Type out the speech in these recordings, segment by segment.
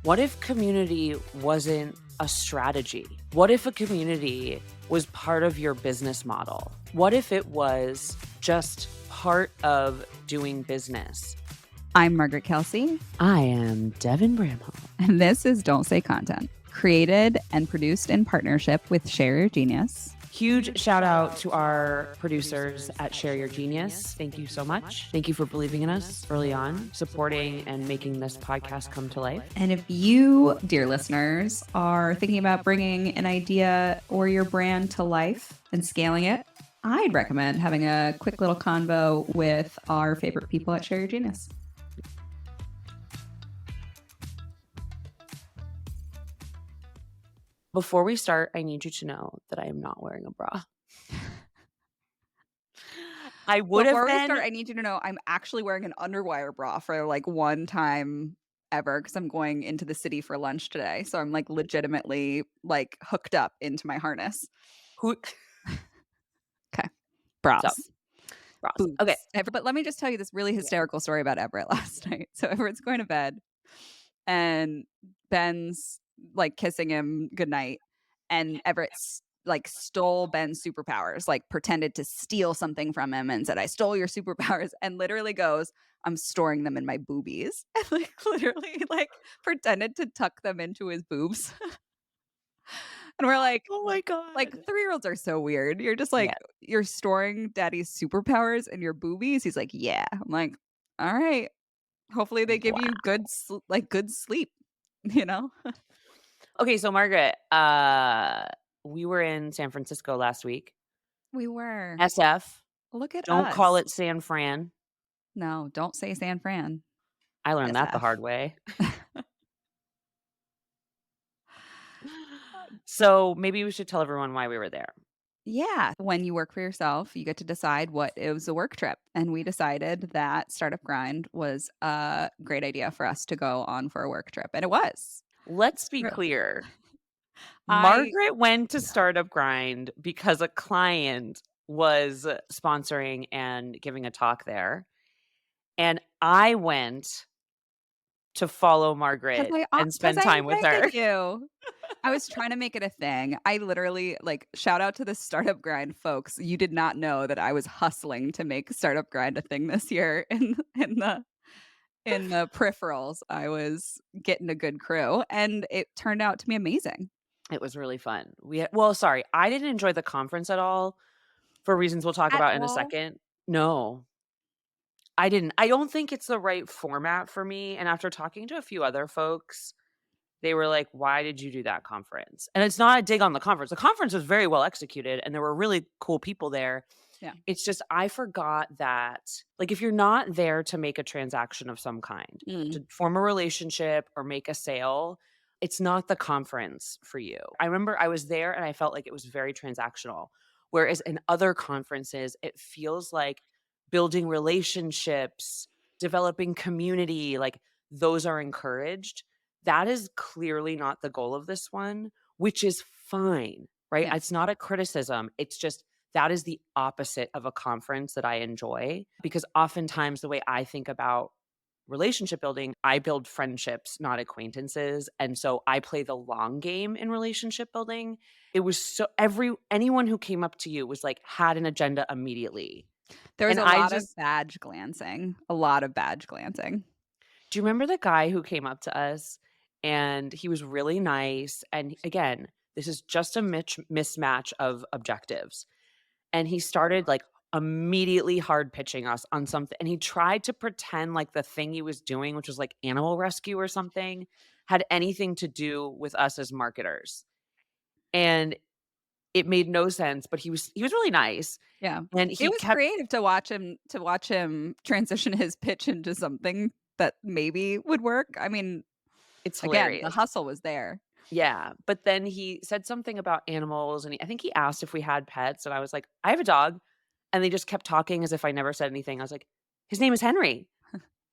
What if community wasn't a strategy? What if a community was part of your business model? What if it was just part of doing business? I'm Margaret Kelsey. I am Devin Bramhall. And this is Don't Say Content, created and produced in partnership with Share Your Genius. Huge shout out to our producers at Share Your Genius. Thank you so much. Thank you for believing in us early on, supporting and making this podcast come to life. And if you, dear listeners, are thinking about bringing an idea or your brand to life and scaling it, I'd recommend having a quick little convo with our favorite people at Share Your Genius. Before we start, I need you to know that I am not wearing a bra. I would have been. I need you to know I'm actually wearing an underwire bra for like one time ever because I'm going into the city for lunch today. So I'm like legitimately like hooked up into my harness. Who? Okay. Bras. Bras. Okay. But let me just tell you this really hysterical story about Everett last night. So Everett's going to bed and Ben's like kissing him goodnight, and Everett's like stole Ben's superpowers, like pretended to steal something from him and said, "I stole your superpowers," and literally goes, "I'm storing them in my boobies," and like literally like pretended to tuck them into his boobs. And we're like, oh my God, like 3-year-olds are so weird. You're just like, You're storing daddy's superpowers in your boobies? He's like, yeah. I'm like, all right, hopefully they give you good sleep, you know. Okay, so Margaret, we were in San Francisco last week. We were. SF. Look at Don't us. call it San Fran. No, don't say San Fran. I learned that the hard way. So maybe we should tell everyone why we were there. Yeah. When you work for yourself, you get to decide what is a work trip. And we decided that Startup Grind was a great idea for us to go on for a work trip. And it was. Let's be clear. Margaret went to Startup Grind because a client was sponsoring and giving a talk there. And I went to follow Margaret and spend time with her. I was trying to make it a thing. I literally like shout out to the Startup Grind folks. You did not know that I was hustling to make Startup Grind a thing this year in the peripherals. I was getting a good crew, and it turned out to be amazing. It was really fun. I didn't enjoy the conference at all for reasons we'll talk about in a second. No, I didn't. I don't think it's the right format for me. And after talking to a few other folks, they were like, why did you do that conference? And it's not a dig on the conference. The conference was very well executed and there were really cool people there. Yeah. It's just, I forgot that, like, if you're not there to make a transaction of some kind, to form a relationship or make a sale, it's not the conference for you. I remember I was there and I felt like it was very transactional. Whereas in other conferences, it feels like building relationships, developing community, like those are encouraged. That is clearly not the goal of this one, which is fine, right? Yeah. It's not a criticism. It's just that is the opposite of a conference that I enjoy, because oftentimes the way I think about relationship building, I build friendships, not acquaintances. And so I play the long game in relationship building. It was so anyone who came up to you was like, had an agenda immediately. There was a lot of badge glancing. Do you remember the guy who came up to us? And he was really nice. And again, this is just a mismatch of objectives. And he started like immediately hard pitching us on something. And he tried to pretend like the thing he was doing, which was like animal rescue or something, had anything to do with us as marketers. And it made no sense, but he was really nice. Yeah. And it was creative to watch him transition his pitch into something that maybe would work. I mean, it's hilarious. Again, the hustle was there. Yeah. But then he said something about animals. And I think he asked if we had pets. And I was like, I have a dog. And they just kept talking as if I never said anything. I was like, his name is Henry.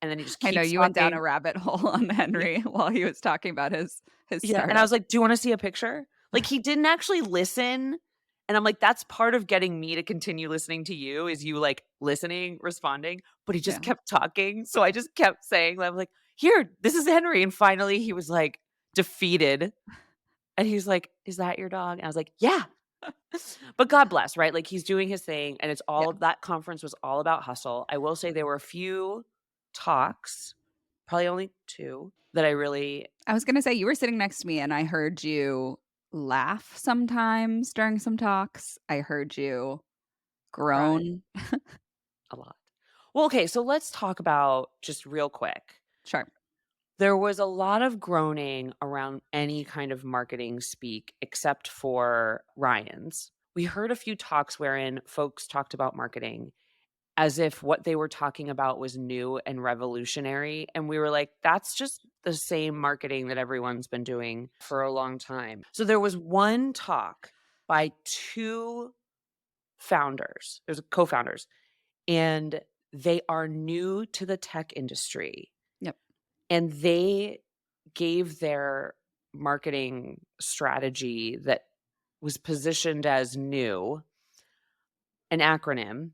And then he just keeps I know you talking. went down a rabbit hole on Henry while he was talking about his startup. And I was like, do you want to see a picture? Like, he didn't actually listen. And I'm like, that's part of getting me to continue listening to you is you like listening, responding, but he just Yeah. kept talking. So I just kept saying, I'm like, here, this is Henry. And finally he was like defeated. And he's like, is that your dog? And I was like, yeah. But God bless, right? Like he's doing his thing. And it's Yeah. all that conference was all about hustle. I will say there were a few talks, probably only 2 that I really I was gonna say you were sitting next to me and I heard you laugh sometimes during some talks. I heard you cried groan. a lot. Well, okay, so let's talk about just real quick. Sure. There was a lot of groaning around any kind of marketing speak except for Ryan's. We heard a few talks wherein folks talked about marketing as if what they were talking about was new and revolutionary. And we were like, that's just the same marketing that everyone's been doing for a long time. So there was one talk by 2 founders, there's co-founders, and they are new to the tech industry. Yep. And they gave their marketing strategy that was positioned as new, an acronym.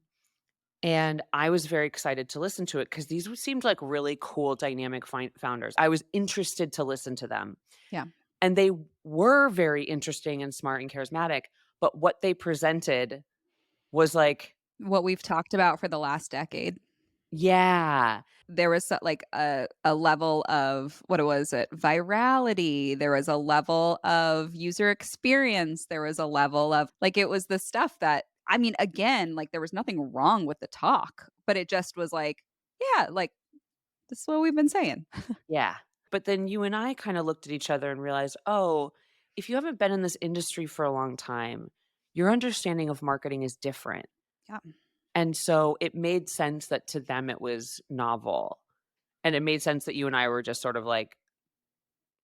And I was very excited to listen to it because these seemed like really cool, dynamic founders. I was interested to listen to them. Yeah. And they were very interesting and smart and charismatic. But what they presented was like, What we've talked about for the last decade. yeah, There was like a level of what was it? Virality. There was a level of user experience. There was a level of like it was the stuff that I mean, again, like there was nothing wrong with the talk, but it just was like, yeah, like this is what we've been saying. yeah. But then you and I kind of looked at each other and realized, oh, if you haven't been in this industry for a long time, your understanding of marketing is different. Yeah. And so it made sense that to them it was novel. And it made sense that you and I were just sort of like,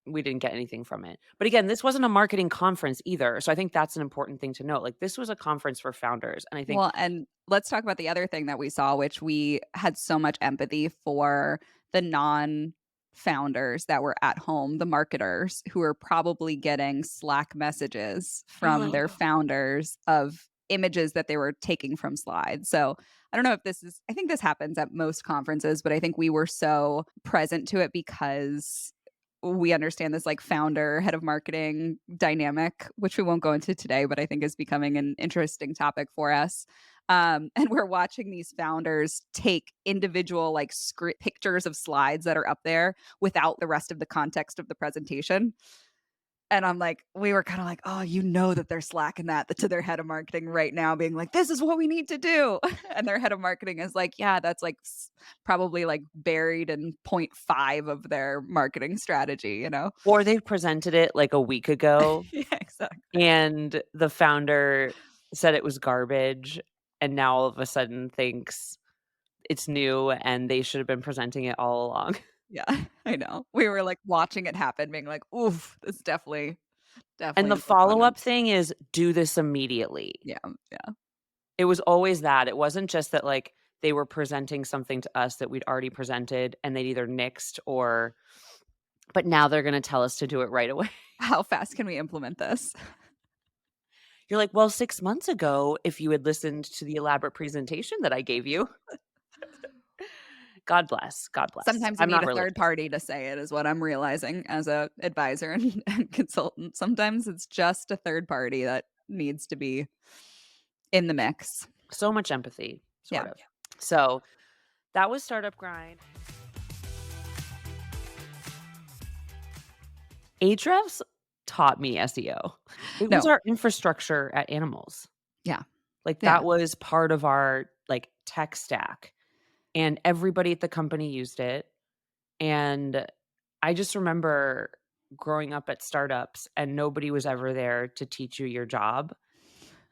we didn't get anything from it. But again, this wasn't a marketing conference either. So I think that's an important thing to note. Like this was a conference for founders. And I think, Well, and let's talk about the other thing that we saw, which we had so much empathy for the non founders that were at home, the marketers who are probably getting Slack messages from their founders of images that they were taking from slides. So I don't know if this is, I think this happens at most conferences, but I think we were so present to it because we understand this like founder, head of marketing dynamic, which we won't go into today, but I think is becoming an interesting topic for us. And we're watching these founders take individual like pictures of slides that are up there without the rest of the context of the presentation. And I'm like, we were kind of like, oh, you know that they're slacking that to their head of marketing right now, being like, this is what we need to do. And their head of marketing is like, yeah, that's like probably like buried in 0.5 of their marketing strategy, you know? or they presented it like a week ago Yeah, exactly. and the founder said it was garbage. And now all of a sudden thinks it's new and they should have been presenting it all along. Yeah, I know. We were like watching it happen, being like, oof, this And definitely the is a bonus. follow-up thing is do this immediately. Yeah, yeah. It was always that. It wasn't just that like they were presenting something to us that we'd already presented and they'd either nixed or but now they're going to tell us to do it right away. How fast can we implement this? You're like, "Well, 6 months ago, if you had listened to the elaborate presentation that I gave you." God bless. God bless. Sometimes you I'm need not a third religious. party to say it is what I'm realizing as a advisor and consultant. Sometimes it's just a third party that needs to be in the mix. So much empathy, Yeah. sort of. So, that was Startup Grind. Ahrefs taught me SEO. It was No. our infrastructure at Animalz. Yeah. Like, Yeah. that was part of our, like, tech stack, and everybody at the company used it, and I just remember growing up at startups, and nobody was ever there to teach you your job,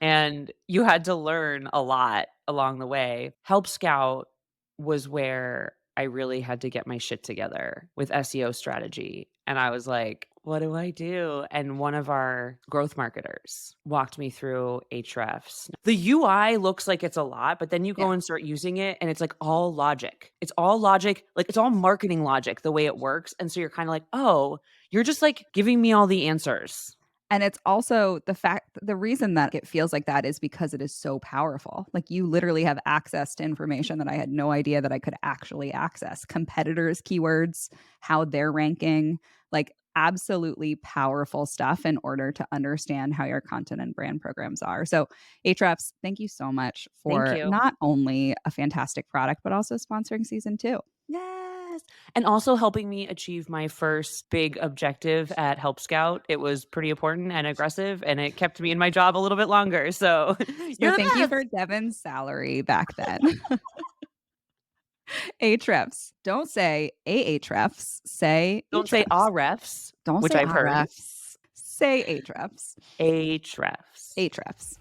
and you had to learn a lot along the way. Help Scout was where I really had to get my shit together with SEO strategy. And I was like, what do I do? And one of our growth marketers walked me through Ahrefs. The UI looks like it's a lot, but then you go Yeah. and start using it and it's like all logic. It's all logic, like it's all marketing logic the way it works. And so you're kind of like, oh, you're just like giving me all the answers. And it's also the reason that it feels like that is because it is so powerful. Like, you literally have access to information that I had no idea that I could actually access. Competitors' keywords, how they're ranking, like absolutely powerful stuff in order to understand how your content and brand programs are. So, Ahrefs, thank you so much Thank for you. not only a fantastic product, but also sponsoring season 2. Yes. And also helping me achieve my first big objective at Help Scout. It was pretty important and aggressive, and it kept me in my job a little bit longer. So So you're the thank you for best. Devin's salary back then. Ahrefs. Don't say Ahrefs. Say Don't say Ahrefs. refs, Don't which say I've heard. Ahrefs. Say Ahrefs. Ahrefs. Ahrefs.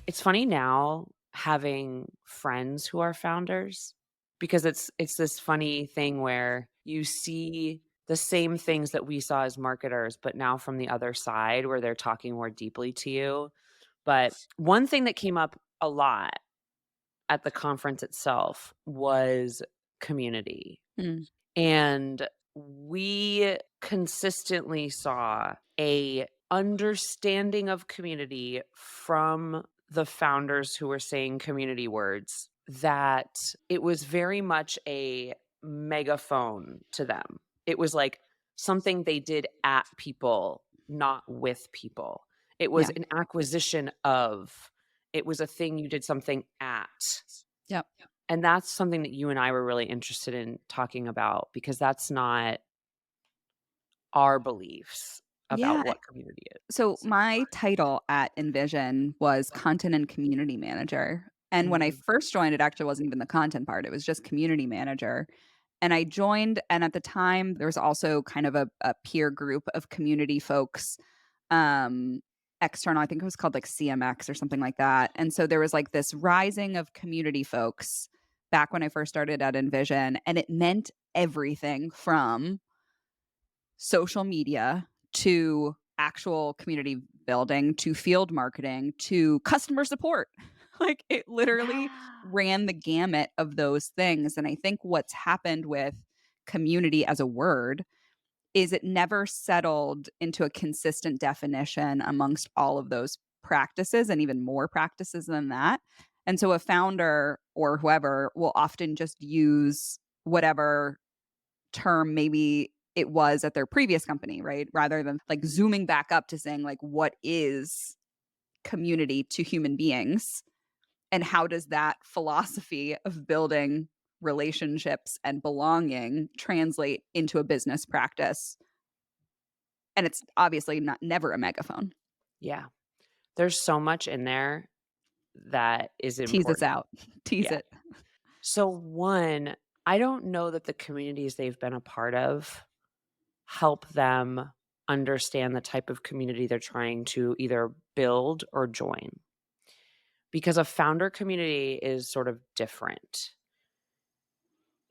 It's funny now having friends who are founders because it's this funny thing where you see the same things that we saw as marketers, but now from the other side where they're talking more deeply to you. But one thing that came up a lot at the conference itself was community. Mm, And we consistently saw a understanding of community from the founders who were saying community words that it was very much a megaphone to them. It was like something they did at people, not with people. It was yeah. an acquisition of, it was a thing you did something at. Yep. And that's something that you and I were really interested in talking about because that's not our beliefs Yeah. about what community So is. my title at InVision was content and community manager. And when I Mm. first joined, it actually wasn't even the content part. It was just community manager. And I joined, and at the time, there was also kind of a peer group of community folks, um, external. I think it was called like CMX or something like that. And so there was like this rising of community folks back when I first started at InVision, and it meant everything from social media to actual community building to field marketing to customer support. Like, it literally Yeah. ran the gamut of those things. And I think what's happened with community as a word is it never settled into a consistent definition amongst all of those practices and even more practices than that. And so a founder or whoever will often just use whatever term maybe it was at their previous company, right? Rather than like zooming back up to saying, like, what is community to human beings? And how does that philosophy of building relationships and belonging translate into a business practice? And it's obviously not never a megaphone. Yeah. There's so much in there that is Tease us important. out. Tease Yeah. it. So one, I don't know that the communities they've been a part of help them understand the type of community they're trying to either build or join. Because a founder community is sort of different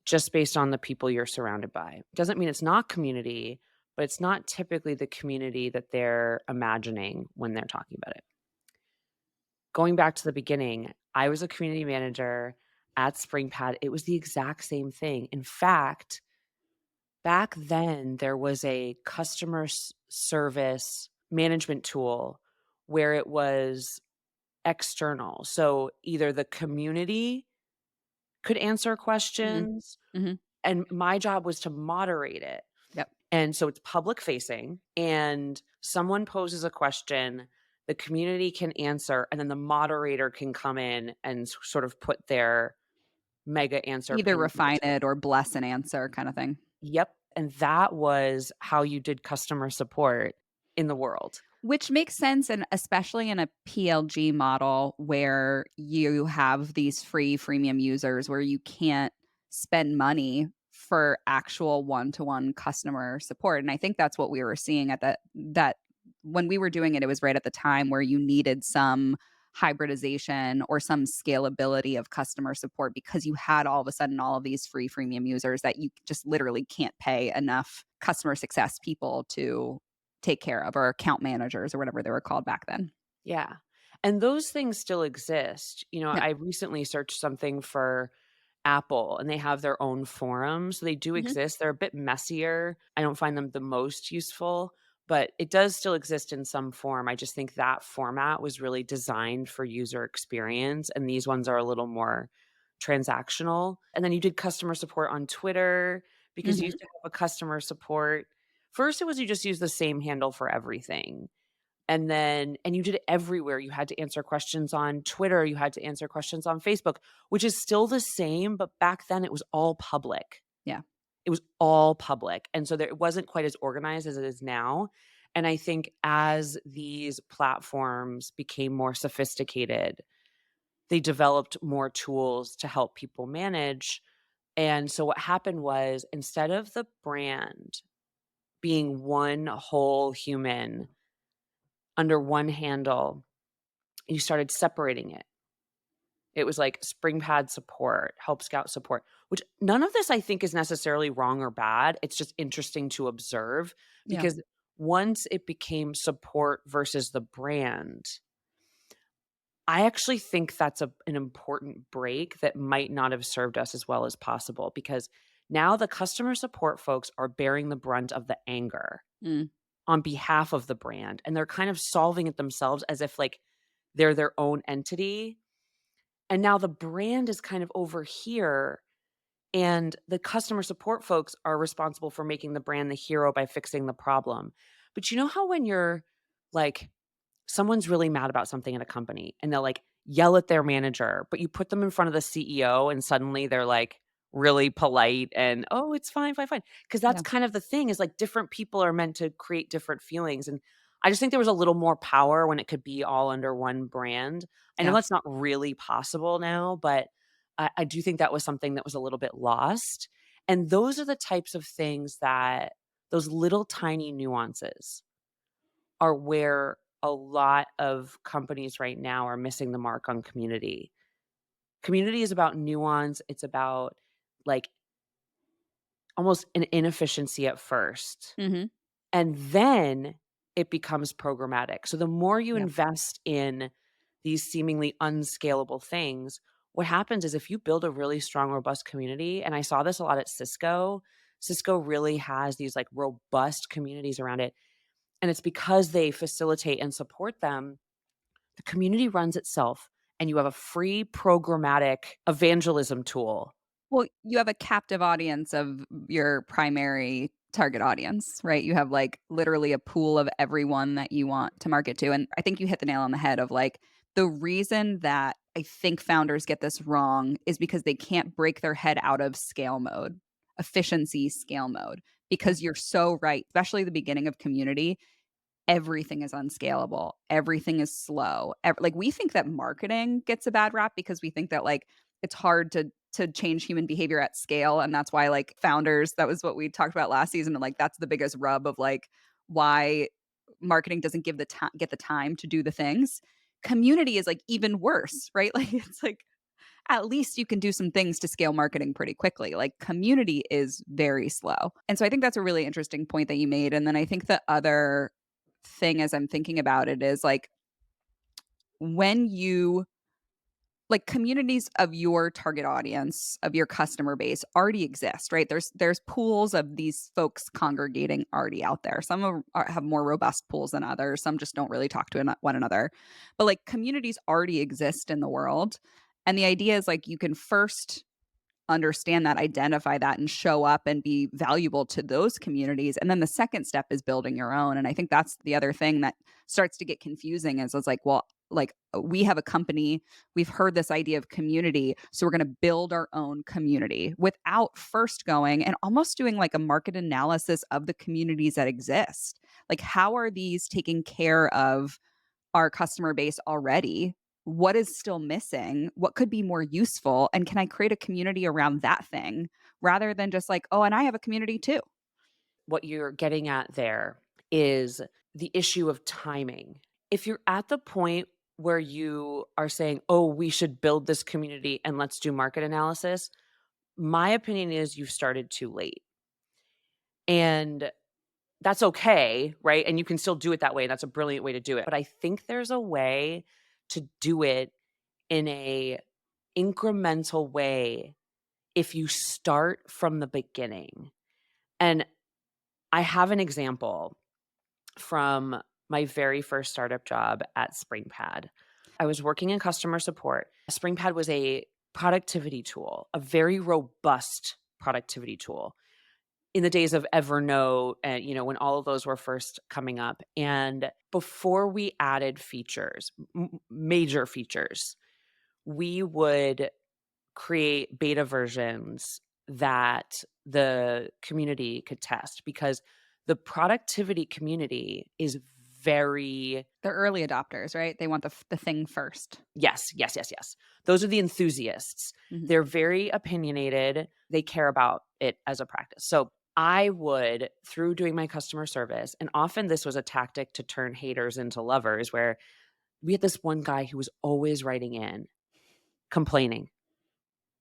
just based on the people you're surrounded by. Doesn't mean it's not community, but it's not typically the community that they're imagining when they're talking about it. Going back to the beginning, I was a community manager at SpringPad. It was the exact same thing. In fact, back then there was a customer service management tool where it was external. So either the community could answer Mhm. questions Mhm. and my job was to moderate it. Yep. And so it's public facing and someone poses a question, the community can answer, and then the moderator can come in and sort of put their mega answer Either pin to refine it. it or bless an answer kind of thing. Yep. And that was how you did customer support in the world. Which makes sense, and especially in a PLG model where you have these free freemium users where you can't spend money for actual one-to-one customer support. And I think that's what we were seeing at that when we were doing it, it was right at the time where you needed some hybridization or some scalability of customer support because you had all of a sudden all of these free freemium users that you just literally can't pay enough customer success people to take care of, or account managers or whatever they were called back then. Yeah. And those things still exist. You know, Yep. I recently searched something for Apple, and they have their own forums. So they do Mhm. exist. They're a bit messier. I don't find them the most useful, but it does still exist in some form. I just think that format was really designed for user experience, and these ones are a little more transactional. And then you did customer support on Twitter because you Mhm. used to have a customer support. First, it was you just use the same handle for everything. And you did it everywhere. You had to answer questions on Twitter, you had to answer questions on Facebook, which is still the same, but back then it was all public. Yeah. It was all public, and so there it wasn't quite as organized as it is now, and I think as these platforms became more sophisticated, they developed more tools to help people manage, and so what happened was instead of the brand being one whole human under one handle, you started separating it. It was like Spring Pad support, Help Scout support, which none of this I think is necessarily wrong or bad. It's just interesting to observe Yeah. because once it became support versus the brand, I actually think that's an important break that might not have served us as well as possible because now the customer support folks are bearing the brunt of the anger Mm. on behalf of the brand, and they're kind of solving it themselves as if like they're their own entity. And now the brand is kind of over here, and the customer support folks are responsible for making the brand the hero by fixing the problem. But you know how when you're like, someone's really mad about something at a company and they'll like yell at their manager, but you put them in front of the CEO and suddenly they're like really polite and, oh, it's fine, fine, fine. Cause that's Yeah. kind of the thing is like different people are meant to create different feelings. And I just think there was a little more power when it could be all under one brand. I know Yeah. that's not really possible now, but I do think that was something that was a little bit lost. And those are the types of things that those little tiny nuances are where a lot of companies right now are missing the mark on community. Community is about nuance, it's about, like, almost an inefficiency at first, Mhm. and then it becomes programmatic. So the more you Yeah. invest in these seemingly unscalable things, what happens is if you build a really strong, robust community, and I saw this a lot at Cisco, Cisco really has these, like, robust communities around it, and it's because they facilitate and support them. The community runs itself, and you have a free programmatic evangelism tool. Well, you have a captive audience of your primary target audience, right? You have like literally a pool of everyone that you want to market to. And I think you hit the nail on the head of like the reason that I think founders get this wrong is because they can't break their head out of scale mode, efficiency scale mode, because you're so right, especially the beginning of community. Everything is unscalable. Everything is slow. Like we think that marketing gets a bad rap because we think that like it's hard to change human behavior at scale, and that's why like founders. That was what we talked about last season, and like that's the biggest rub of like why marketing doesn't give the time get the time to do the things. Community is like even worse, right? Like it's like at least you can do some things to scale marketing pretty quickly. Like community is very slow. And so I think that's a really interesting point that you made. And then I think the other thing as I'm thinking about it is like when you like communities of your target audience of your customer base already exist, right? There's pools of these folks congregating already out there. Have more robust pools than others. Some just don't really talk to one another. But like communities already exist in the world, and the idea is like you can first understand that, identify that, and show up and be valuable to those communities. And then the second step is building your own. And I think that's the other thing that starts to get confusing is it's like, well, like we have a company, we've heard this idea of community, so we're going to build our own community without first going and almost doing like a market analysis of the communities that exist. Like, how are these taking care of our customer base already? What is still missing? What could be more useful? And can I create a community around that thing rather than just like, oh, and I have a community too? What you're getting at there is the issue of timing. If you're at the point where you are saying, "Oh, we should build this community and let's do market analysis," my opinion is you've started too late. And that's okay, right? And you can still do it that way. That's a brilliant way to do it. But I think there's a way to do it in a incremental way if you start from the beginning. And I have an example from my very first startup job at SpringPad. I was working in customer support. SpringPad was a productivity tool, a very robust productivity tool in the days of Evernote and, when all of those were first coming up. And before we added features, major features, we would create beta versions that the community could test because the productivity community is very. They're early adopters, right? They want the thing first. Yes, yes, yes, yes. Those are the enthusiasts. Mhm. They're very opinionated. They care about it as a practice. So I would, through doing my customer service, and often this was a tactic to turn haters into lovers, where we had this one guy who was always writing in, complaining,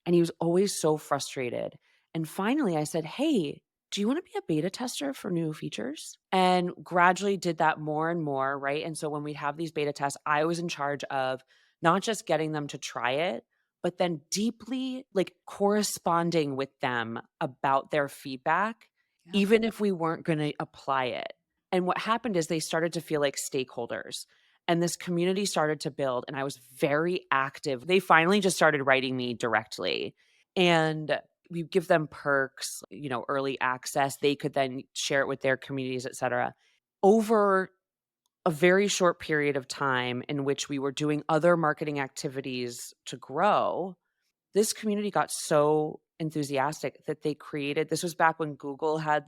and he was always so frustrated. And finally I said, "Hey, do you want to be a beta tester for new features?" And gradually did that more and more, right? And so when we'd have these beta tests, I was in charge of not just getting them to try it, but then deeply like corresponding with them about their feedback, Yeah. even if we weren't going to apply it. And what happened is they started to feel like stakeholders. And this community started to build, and I was very active. They finally just started writing me directly. And we give them perks, early access. They could then share it with their communities, et cetera. Over a very short period of time in which we were doing other marketing activities to grow, this community got so enthusiastic that they created, this was back when Google had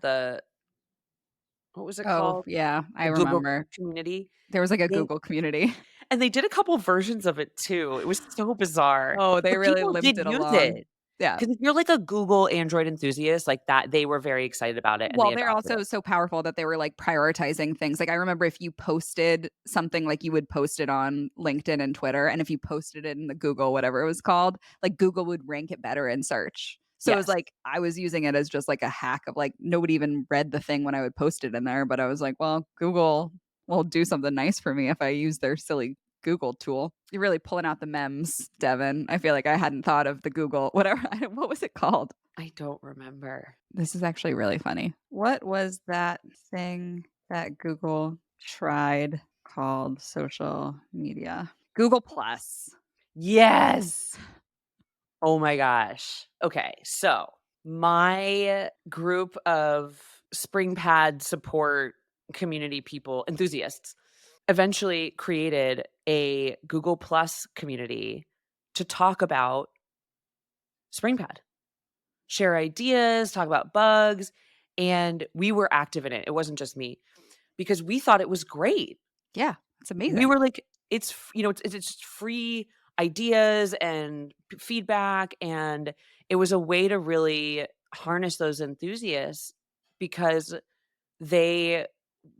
what was it Oh, called? yeah, I The Google remember. community. There was like a They Google community. And they did a couple versions of it too. It was so bizarre, Oh, they but really people limped did it use along. it. Yeah. Because if you're like a Google Android enthusiast like that, they were very excited about it and Well, they they're adopted also it. so powerful that they were, like, prioritizing things. Like, I remember if you posted something, like, you would post it on LinkedIn and Twitter, and if you posted it in the Google, whatever it was called, like, Google would rank it better in search. So it was Yes. like, I was using it as just, like, a hack of, like, nobody even read the thing when I would post it in there, but I was like, "Well, Google will do something nice for me if I use their silly Google tool." You're really pulling out the memes, Devin. I feel like I hadn't thought of the Google whatever what was it called? I don't remember. This is actually really funny. What was that thing that Google tried called social media? Google Plus. Yes. Oh my gosh. Okay, so my group of SpringPad support community people, enthusiasts, eventually created a Google Plus community to talk about SpringPad. Share ideas, talk about bugs, and we were active in it. It wasn't just me because we thought it was great. Yeah, it's We amazing. were like, it's just free ideas and feedback, and it was a way to really harness those enthusiasts because they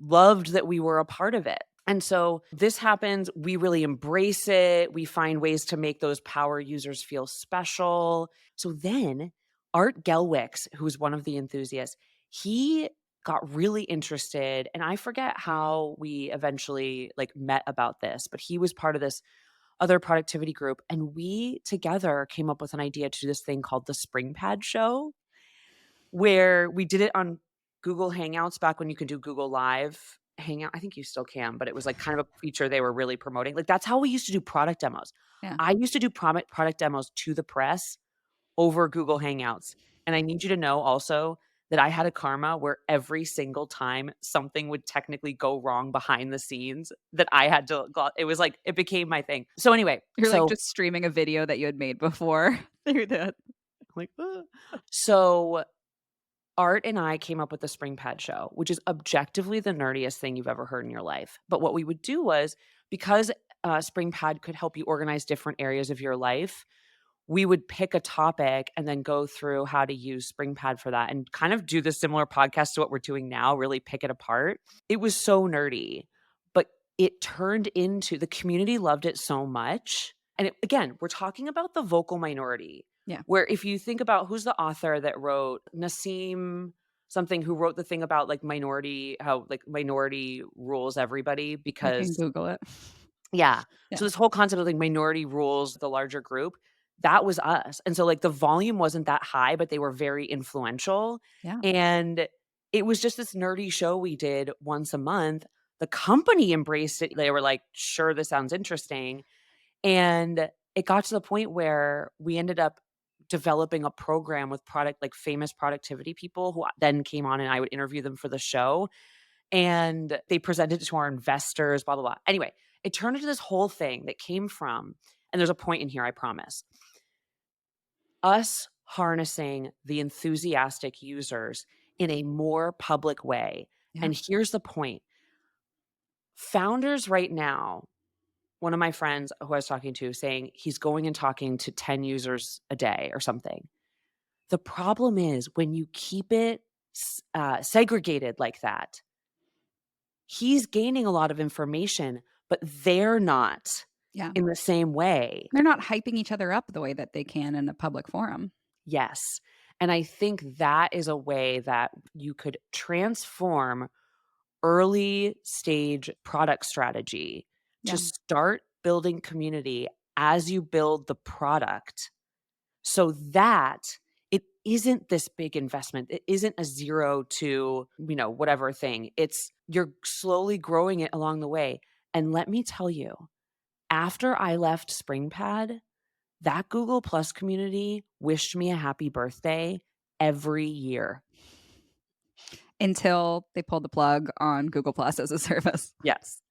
loved that we were a part of it. And so this happens, we really embrace it. We find ways to make those power users feel special. So then Art Gelwicks, who's one of the enthusiasts, he got really interested, and I forget how we eventually like met about this, but he was part of this other productivity group, and we together came up with an idea to do this thing called the SpringPad Show, where we did it on Google Hangouts back when you could do Google Live Hangout. I think you still can, but it was like kind of a feature they were really promoting. Like that's how we used to do product demos. Yeah. I used to do product demos to the press over Google Hangouts. And I need you to know also that I had a karma where every single time something would technically go wrong behind the scenes that I had to go, it was like it became my thing. So anyway, You're like just streaming a video that you had made before through that. like so Art and I came up with the SpringPad Show, which is objectively the nerdiest thing you've ever heard in your life. But what we would do was because SpringPad could help you organize different areas of your life, we would pick a topic and then go through how to use SpringPad for that and kind of do the similar podcast to what we're doing now, really pick it apart. It was so nerdy, but it turned into the community loved it so much. And again, we're talking about the vocal minority, Yeah. where if you think about who's the author that wrote Nassim something, who wrote the thing about like how like minority rules everybody I can because Google it. yeah. Yeah. So this whole concept of like minority rules the larger group, that was us. And so, like, the volume wasn't that high, but they were very influential, Yeah. and it was just this nerdy show we did once a month. The company embraced it. They were like, "Sure, this sounds interesting." And it got to the point where we ended up developing a program with famous productivity people who then came on and I would interview them for the show. And they presented it to our investors, blah, blah, blah. Anyway, it turned into this whole thing that came from, and there's a point in here, I promise, us harnessing the enthusiastic users in a more public way. Yeah. And here's the point: founders right now, one of my friends who I was talking to saying he's going and talking to 10 users a day or something. The problem is when you keep it segregated like that, he's gaining a lot of information, but they're not Yeah. in the same way. They're not hyping each other up the way that they can in a public forum. Yes. And I think that is a way that you could transform early stage product strategy to Yeah. start building community as you build the product, so that it isn't this big investment. It isn't a 0 to, whatever thing. It's you're slowly growing it along the way. And let me tell you, after I left SpringPad, that Google Plus community wished me a happy birthday every year. Until they pulled the plug on Google Plus as a service. Yes.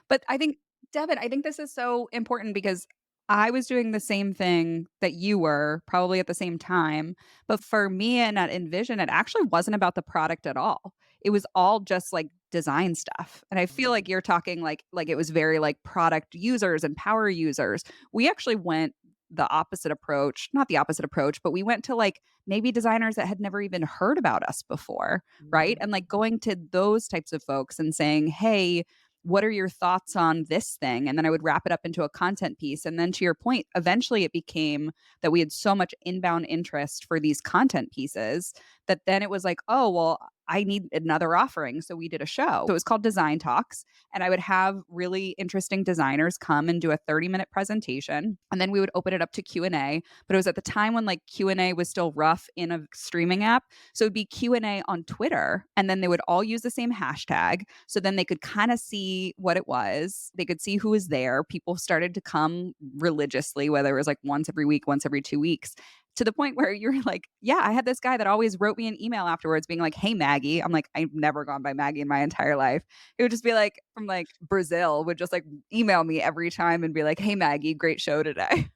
But I think, Devin, I think this is so important because I was doing the same thing that you were, probably at the same time. But for me and at InVision, it actually wasn't about the product at all. It was all just like design stuff. And I feel like you're talking like it was very like product users and power users. We actually went the opposite approach, not the opposite approach, but we went to like maybe designers that had never even heard about us before, right? Mhm. And like going to those types of folks and saying, "Hey, what are your thoughts on this thing?" And then I would wrap it up into a content piece. And then to your point, eventually it became that we had so much inbound interest for these content pieces that then it was like, oh, well, I need another offering. So we did a show. So it was called Design Talks. And I would have really interesting designers come and do a 30-minute presentation. And then we would open it up to Q&A. But it was at the time when like Q&A was still rough in a streaming app. So it'd be Q&A on Twitter. And then they would all use the same hashtag. So then they could kind of see what it was. They could see who was there. People started to come religiously, whether it was like once every week, once every 2 weeks, to the point where you're like, yeah, I had this guy that always wrote me an email afterwards being like, "Hey, Maggie." I'm like, I've never gone by Maggie in my entire life. It would just be like from like Brazil would just like email me every time and be like, "Hey, Maggie, great show today."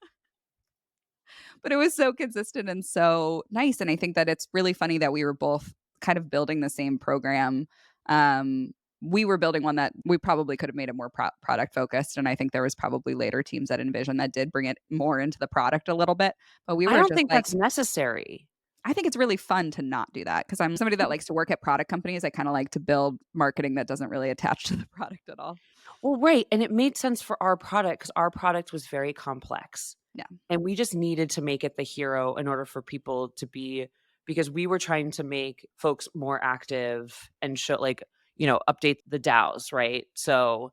But it was so consistent and so nice. And I think that it's really funny that we were both kind of building the same program. We were building one that we probably could have made it more product focused. And I think there was probably later teams at InVision that did bring it more into the product a little bit. But we I were don't just think like, that's necessary. I think it's really fun to not do that because I'm somebody that likes to work at product companies. I kind of like to build marketing that doesn't really attach to the product at all. Well, right, and it made sense for our product because our product was very complex, Yeah. and we just needed to make it the hero in order for people to be, because we were trying to make folks more active and show, like, update the DAOs, right? So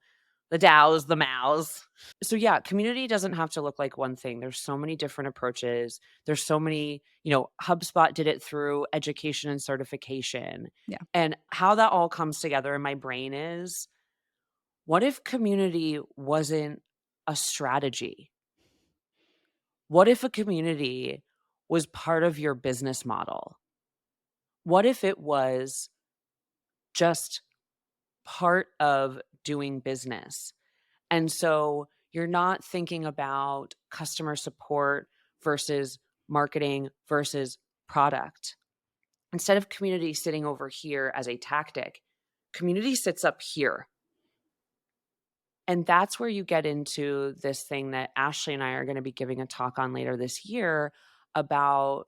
the DAOs, the MAOs. So yeah, community doesn't have to look like one thing. There's so many different approaches. There's so many, HubSpot did it through education and certification. Yeah. And how that all comes together in my brain is, what if community wasn't a strategy? What if a community was part of your business model? What if it was just part of doing business? And so you're not thinking about customer support versus marketing versus product. Instead of community sitting over here as a tactic, community sits up here. And that's where you get into this thing that Ashley and I are going to be giving a talk on later this year about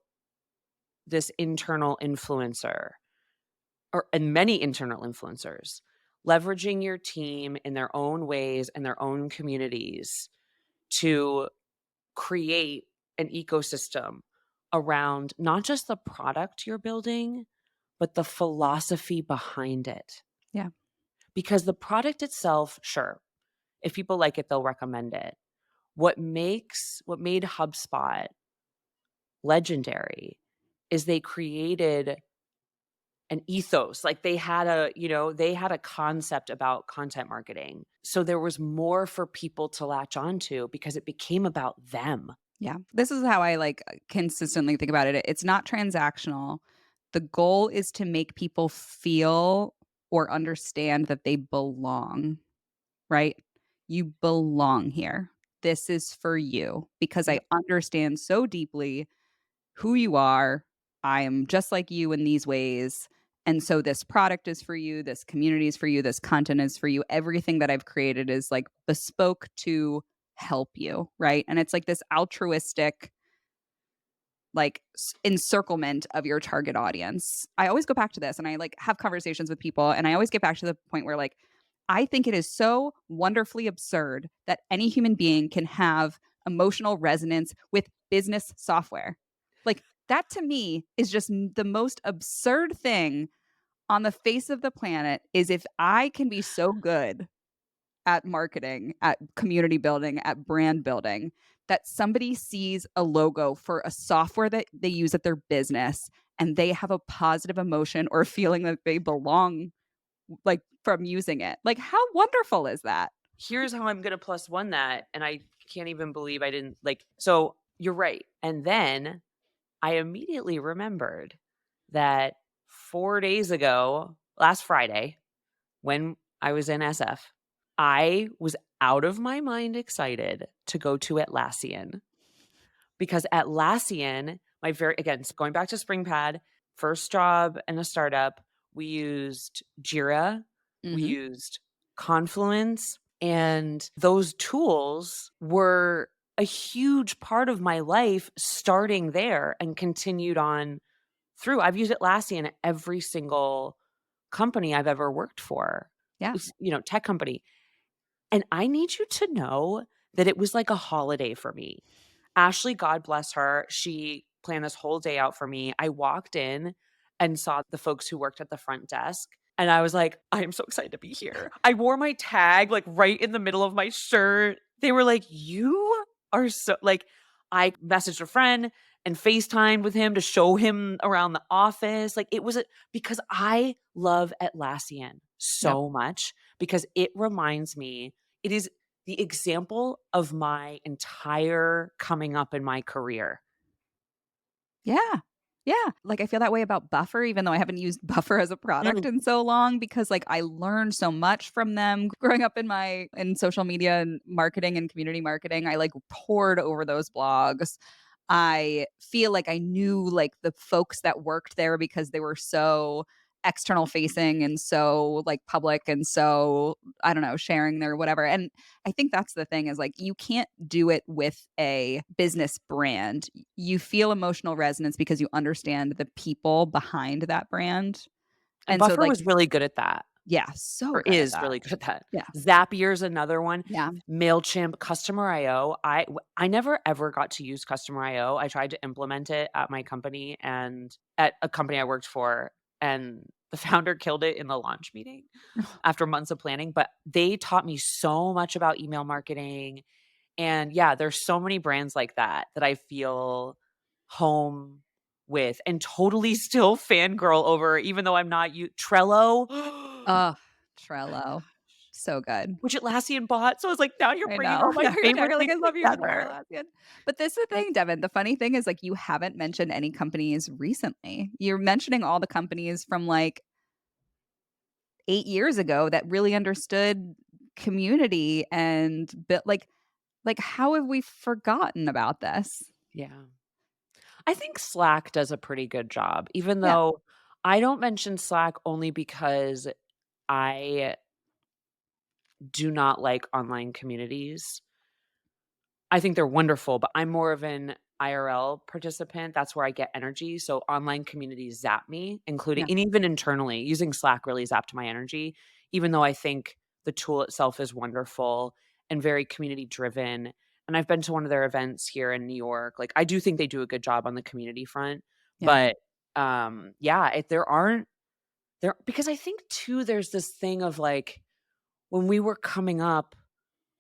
this internal influencer, and many internal influencers, leveraging your team in their own ways and their own communities to create an ecosystem around not just the product you're building, but the philosophy behind it. Yeah. Because the product itself, sure, if people like it, they'll recommend it. What made HubSpot legendary is they created an ethos. Like they had a concept about content marketing. So there was more for people to latch onto because it became about them. Yeah. This is how I like consistently think about it. It's not transactional. The goal is to make people feel or understand that they belong, right? You belong here. This is for you because I Yep. understand so deeply who you are. I am just like you in these ways. And so this product is for you, this community is for you, this content is for you. Everything that I've created is like bespoke to help you, right? And it's like this altruistic like encirclement of your target audience. I always go back to this and I like have conversations with people and I always get back to the point where like I think it is so wonderfully absurd that any human being can have emotional resonance with business software. Like that to me is just the most absurd thing on the face of the planet is if I can be so good at marketing, at community building, at brand building, that somebody sees a logo for a software that they use at their business and they have a positive emotion or feeling that they belong like from using it. Like how wonderful is that? Here's how I'm going to plus one that. And I can't even believe I didn't like. So you're right. And then I immediately remembered that 4 days ago, last Friday, when I was in SF, I was out of my mind excited to go to Atlassian because Atlassian, again, so going back to SpringPad, first job in a startup, we used Jira, we Mhm. used Confluence, and those tools were a huge part of my life starting there and continued on through. I've used Atlassian at every single company I've ever worked for, Yeah. tech company. And I need you to know that it was like a holiday for me. Ashley, God bless her, she planned this whole day out for me. I walked in and saw the folks who worked at the front desk, and I was like, "I am so excited to be here." I wore my tag, like, right in the middle of my shirt. They were like, "You are so" like, I messaged a friend and FaceTimed with him to show him around the office. Like, it was because I love Atlassian Yep. so much because it reminds me it is the example of my entire coming up in my career. Yeah. Yeah. Like I feel that way about Buffer, even though I haven't used Buffer as a product Mm. in so long, because like I learned so much from them growing up in social media and marketing and community marketing. I like poured over those blogs. I feel like I knew like the folks that worked there because they were so external facing and so like public and so I don't know, sharing their whatever. And I think that's the thing is like you can't do it with a business brand. You feel emotional resonance because you understand the people behind that brand. And And so Buffer like was really good at that, yeah, so or good at is that. really good at that. Yeah. Zapier's another one. Yeah. Mailchimp, Customer IO. I never ever got to use Customer IO. I tried to implement it at my company and at a company I worked for, and the founder killed it in the launch meeting after months of planning, but they taught me so much about email marketing. And yeah, there's so many brands like that that I feel home with and totally still fangirl over, even though I'm not you Trello, Oh, Trello. So good. which Atlassian bought. So I was like, now you're I bringing know. all my Now favorite you're like, things I love you more, together. Atlassian. But this is the thing, Devin. The funny thing is, like, you haven't mentioned any companies recently. You're mentioning all the companies from like 8 years ago that really understood community and built like how have we forgotten about this? Yeah. I think Slack does a pretty good job, even Yeah. though I don't mention Slack only because I do not like online communities. I think they're wonderful, but I'm more of an IRL participant. That's where I get energy. So online communities zap me, including Yeah. and even internally, using Slack really zapped my energy, even though I think the tool itself is wonderful and very community driven. And I've been to one of their events here in New York. Like I do think they do a good job on the community front. Yeah. But yeah, there aren't there because I think too there's this thing of like when we were coming up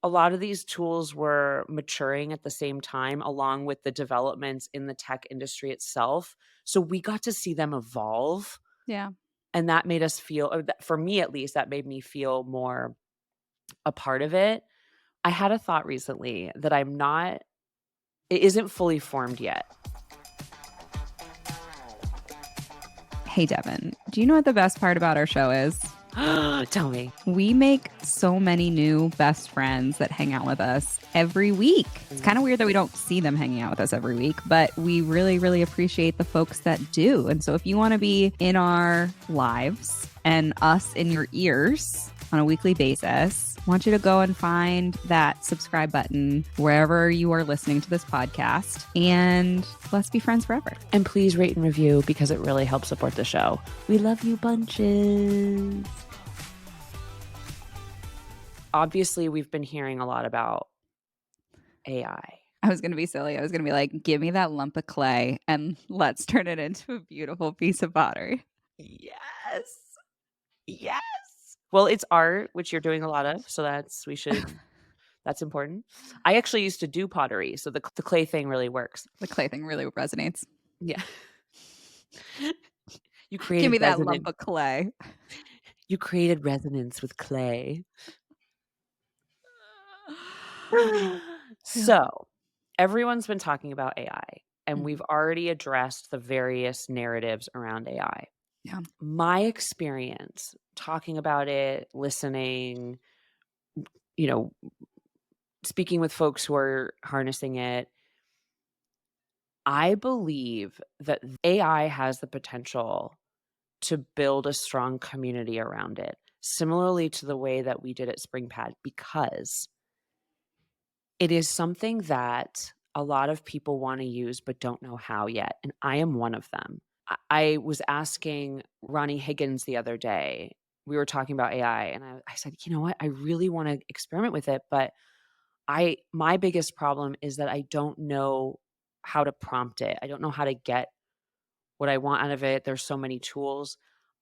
a lot of these tools were maturing at the same time, along with the developments in the tech industry itself. So we got to see them evolve. Yeah. And that made us feel, or for me at least, that made me feel more a part of it. I had a thought recently that it isn't fully formed yet. Hey, Devin, do you know what the best part about our show is? Tell me. We make so many new best friends that hang out with us every week. It's kind of weird that we don't see them hanging out with us every week, but we really, really appreciate the folks that do. And so if you want to be in our lives and us in your ears on a weekly basis, I want you to go and find that subscribe button wherever you are listening to this podcast, and let's be friends forever. And please rate and review because it really helps support the show. We love you bunches. Obviously, we've been hearing a lot about AI. I was going to be silly. I was going to be like, give me that lump of clay and let's turn it into a beautiful piece of pottery. Yes. Yes. Well, it's art, which you're doing a lot of. So that's important. I actually used to do pottery. So the clay thing really works. The clay thing really resonates. Yeah. You created give me that resonance. lump of clay. You created resonance with clay. So everyone's been talking about AI, and we've already addressed the various narratives around AI. Yeah. My experience talking about it, listening, speaking with folks who are harnessing it, I believe that AI has the potential to build a strong community around it, similarly to the way that we did at SpringPad, because it is something that a lot of people want to use but don't know how yet, and I am one of them. I was asking Ronnie Higgins the other day, we were talking about AI, and I said, you know what? I really want to experiment with it, but my biggest problem is that I don't know how to prompt it. I don't know how to get what I want out of it. There's so many tools.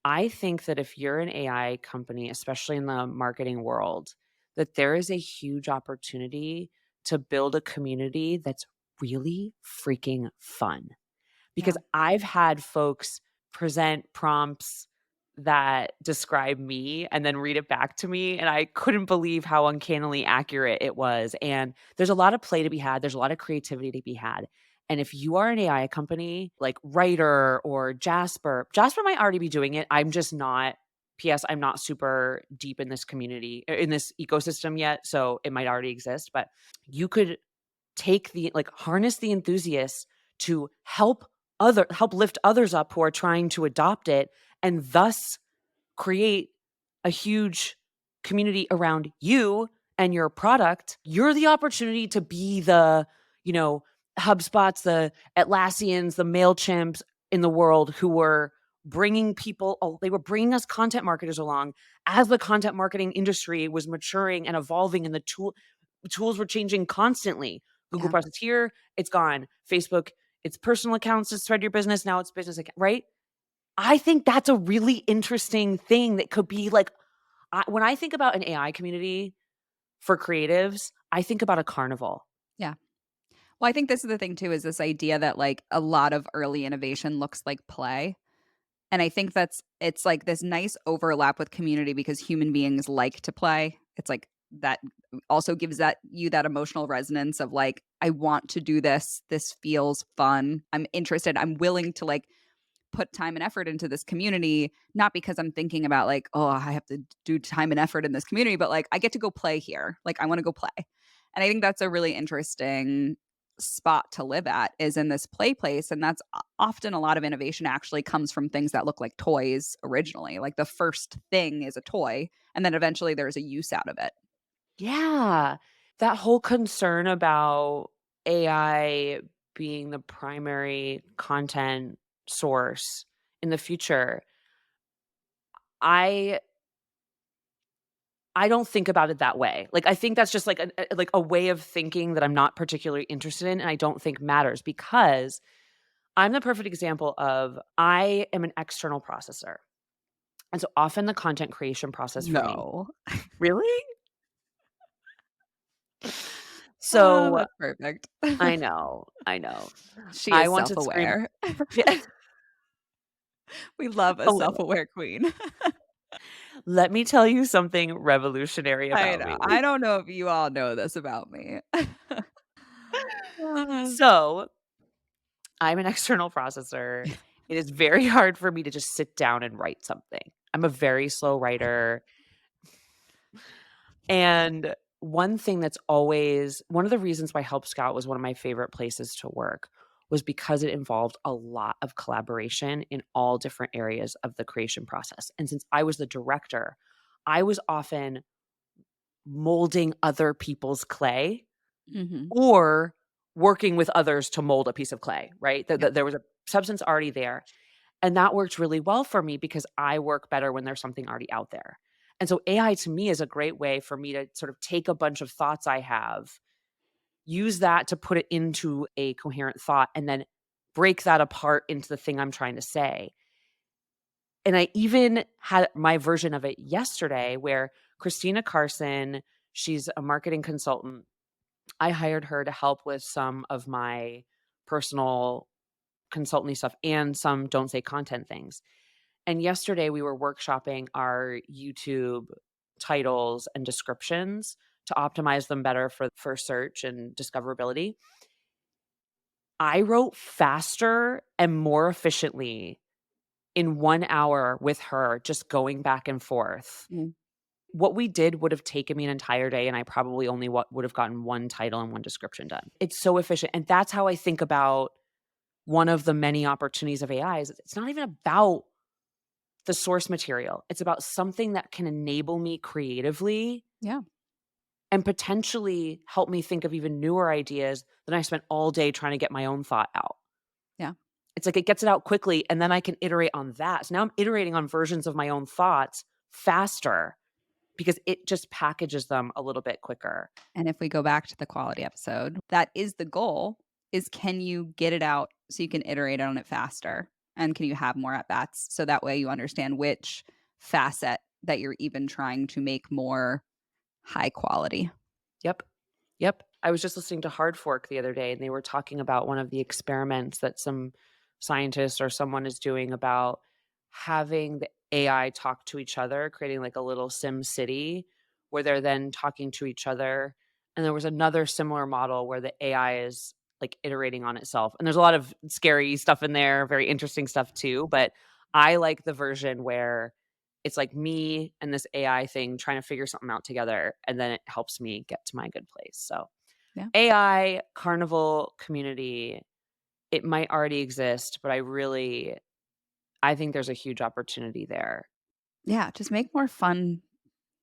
I think that if you're an AI company, especially in the marketing world, that there is a huge opportunity to build a community that's really freaking fun. Because I've had folks present prompts that describe me and then read it back to me, and I couldn't believe how uncannily accurate it was. And there's a lot of play to be had. There's a lot of creativity to be had. And if you are an AI company like Writer or Jasper might already be doing it. I'm just not. P.S. I'm not super deep in this community, in this ecosystem yet, so it might already exist. But you could harness the enthusiasts to help lift others up who are trying to adopt it, and thus create a huge community around you and your product. You're the opportunity to be the, HubSpots, the Atlassians, the MailChimps in the world who were bringing they were bringing us content marketers along as the content marketing industry was maturing and evolving, and the tools were changing constantly. Google Plus is here, it's gone. Facebook, it's personal accounts to spread your business. Now it's business account, right? I think that's a really interesting thing that could be like, when I think about an AI community for creatives, I think about a carnival. Yeah. Well, I think this is the thing too, is this idea that like a lot of early innovation looks like play. And I think it's like this nice overlap with community because human beings like to play. It's like that also gives you that emotional resonance of like, I want to do this. This feels fun. I'm interested. I'm willing to like put time and effort into this community, not because I'm thinking about like, oh, I have to do time and effort in this community, but like I get to go play here. Like I want to go play. And I think that's a really interesting spot to live at, is in this play place. And that's often a lot of innovation actually comes from things that look like toys originally. Like the first thing is a toy, and then eventually there's a use out of it. Yeah. That whole concern about AI being the primary content source in the future, I don't think about it that way. Like, I think that's just like a way of thinking that I'm not particularly interested in, and I don't think matters, because I'm the perfect example of, I am an external processor. And so often the content creation process for me. No. Really? Oh, So that's perfect. I know, I know. She I is want to scream. self-aware. Yeah, We love a a little. self-aware queen. Let me tell you something revolutionary I about know. me. I don't know if you all know this about me. Uh, So I'm an external processor. It is very hard for me to just sit down and write something. I'm a very slow writer. And one thing that's always one of the reasons why Help Scout was one of my favorite places to work was because it involved a lot of collaboration in all different areas of the creation process. And since I was the director, I was often molding other people's clay Mhm. or working with others to mold a piece of clay, right? Yep. There was a substance already there. And that worked really well for me because I work better when there's something already out there. And so AI to me is a great way for me to sort of take a bunch of thoughts I have, use that to put it into a coherent thought, and then break that apart into the thing I'm trying to say. And I even had my version of it yesterday where Christina Carson, she's a marketing consultant. I hired her to help with some of my personal consultancy stuff and some don't say content things. And yesterday we were workshopping our YouTube titles and descriptions to optimize them better for search and discoverability. I wrote faster and more efficiently in 1 hour with her just going back and forth. Mm. What we did would have taken me an entire day, and I probably only would have gotten one title and one description done. It's so efficient, and that's how I think about one of the many opportunities of AI is it's not even about the source material. It's about something that can enable me creatively Yeah. and potentially help me think of even newer ideas than I spent all day trying to get my own thought out. Yeah. It's like it gets it out quickly and then I can iterate on that. So now I'm iterating on versions of my own thoughts faster because it just packages them a little bit quicker. And if we go back to the quality episode, that is the goal, is can you get it out so you can iterate on it faster? And can you have more at bats so that way you understand which facet that you're even trying to make more high quality? Yep. Yep. I was just listening to Hard Fork the other day and they were talking about one of the experiments that some scientist or someone is doing about having the AI talk to each other, creating like a little sim city where they're then talking to each other. And there was another similar model where the AI is like iterating on itself. And there's a lot of scary stuff in there, very interesting stuff too. But I like the version where it's like me and this AI thing trying to figure something out together, and then it helps me get to my good place. So, Yeah. AI carnival community, it might already exist, but I think there's a huge opportunity there. Yeah. Just make more fun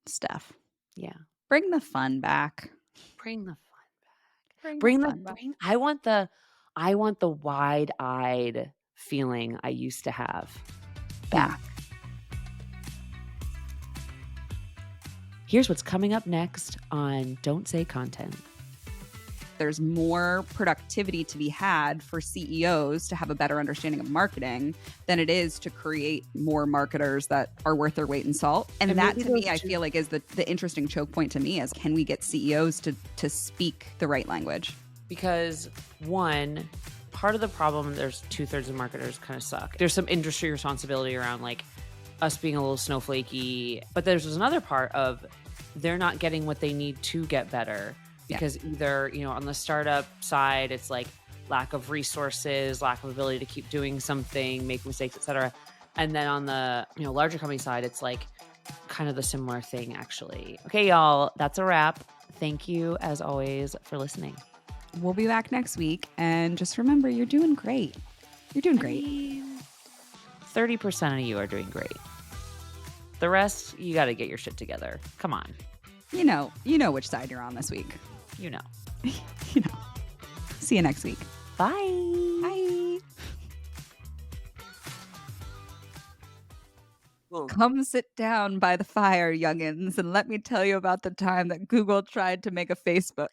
stuff. Yeah. Bring the fun back. Bring the fun back. Bring the fun back. I want the wide-eyed feeling I used to have Yeah. back. Here's what's coming up next on Don't Say Content. There's more productivity to be had for CEOs to have a better understanding of marketing than it is to create more marketers that are worth their weight in salt. And that maybe to me, those I two- feel like is the interesting choke point to me is can we get CEOs to speak the right language? Because one, part of the problem, there's 2/3 of marketers kind of suck. There's some industry responsibility around like us being a little snowflakey, but there's another part of they're not getting what they need to get better because either, on the startup side, it's like lack of resources, lack of ability to keep doing something, make mistakes, etc. And then on the, larger company side, it's like kind of the similar thing actually. Okay, y'all, that's a wrap. Thank you as always for listening. We'll be back next week. And just remember, you're doing great. You're doing great. 30% of you are doing great. The rest, you got to get your shit together. Come on. You know which side you're on this week. You know. See you next week. Bye. Bye. Boom. Come sit down by the fire, youngins, and let me tell you about the time that Google tried to make a Facebook.